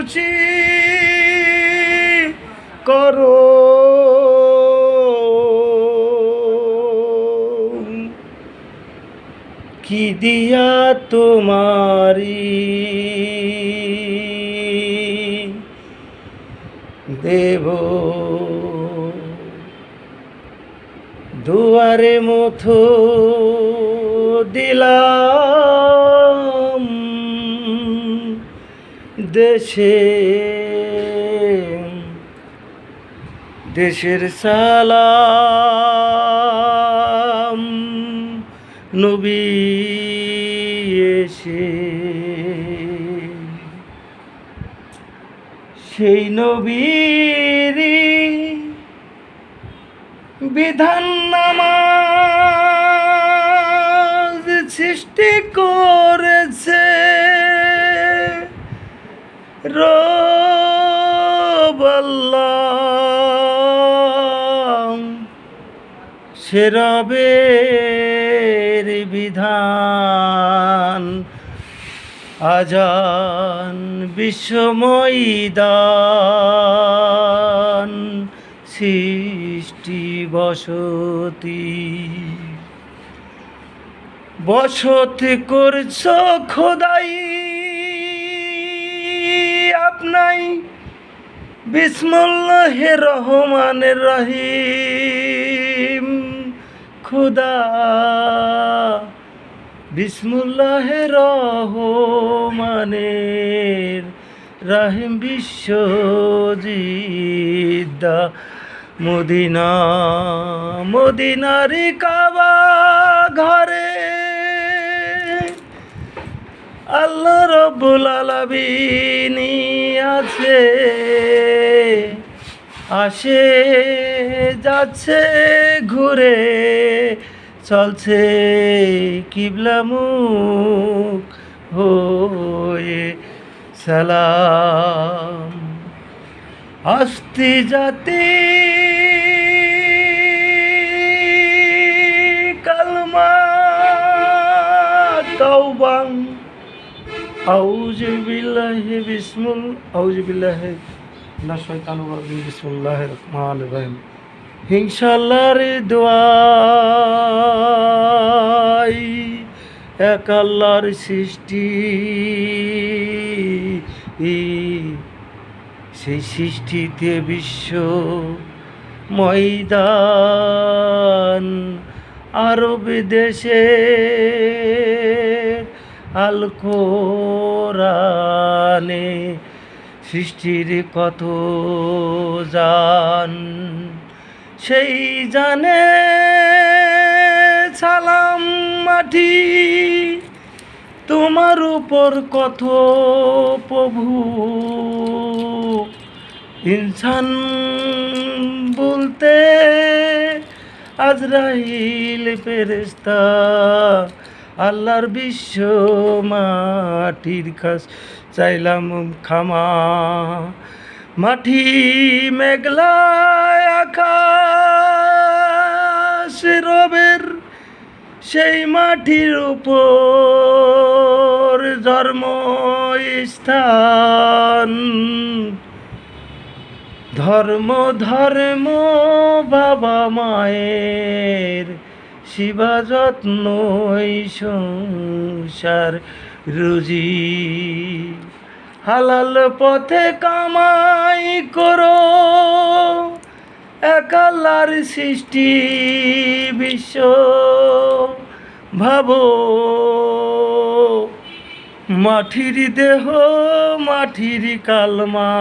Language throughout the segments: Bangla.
খুশি করো। কি দিয়া তোমারি দেব দুয়ারে মথো দিলাম দেশে দেশের সালাম নবী এসে সেই নবীর বিধান নামাজ সৃষ্টি করেছে রব আল্লাহ, সে রবের বিধান আজান বিশ্বময়দান সৃষ্টি বসতি বসতি করছ খোদাই আপনাই বিসমিল্লাহির রহমানির রহিম খুদা বিসমিল্লাহির রহমানির রহিম বিশ্বজিদা মদিনা মদিনারি কাবা ঘরে আল্লাহ রব্বুল আলামিন আছে, আসে যাচ্ছে ঘুরে চলছে কিবলামুখ হয়ে সালাম। আস্তি জাতি কালমা তওবা আউযু বিল্লাহি মিনাশ শাইতানির রাজিম বিসমিল্লাহির রহমানির রহিম। ইনশাআল্লাহর দোয়াই এক আল্লাহর সৃষ্টি, সেই সৃষ্টিতে বিশ্ব ময়দান আরব দেশে আল কোরআনে সৃষ্টির কত জান, সেই জানে সালাম মাটি তোমার উপর কত প্রভু ইনসান বলতে আজরাইল ফেরেশতা আল্লাহর বিশ্ব মাটির কাছ চাইলাম ক্ষমা। মাটি মেঘলায় আকাশ রবের সেই মাটির উপর ধর্ম স্থান ধর্ম ধর্ম বাবা মায়ের সেবা যত্ন সংসার রুজি হালাল পথে কামাই করো এক আল্লাহর সৃষ্টি বিশ্ব ভাবো। মাটির দেহ মাটির কালমা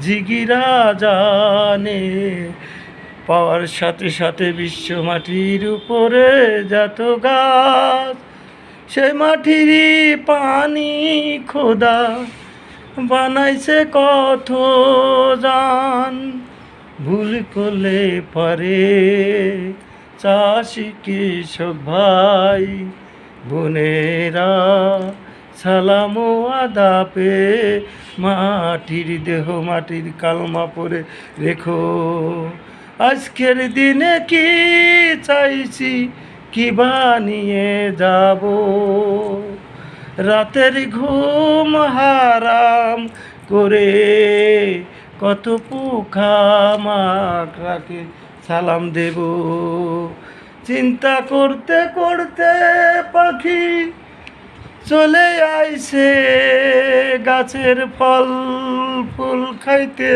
জিগিরা জানে পাওয়ার সাথে সাথে বিশ্ব মাটির উপরে যত গাছ সে মাটিরই পানি খোদা বানাইছে কত জান। ভুল করলে পারে চাষি কৃষক ভাই বোনেরা সালাম ও আদাপে মাটির দেহ মাটির কালমা পরে রেখো। আজকের দিনে কি চাইছি কি বানিয়ে যাব, রাতের ঘুম হারাম করে কত পোকা মাকড়াকে সালাম দেব। চিন্তা করতে করতে পাখি চলে আইছে গাছের ফল ফুল খাইতে।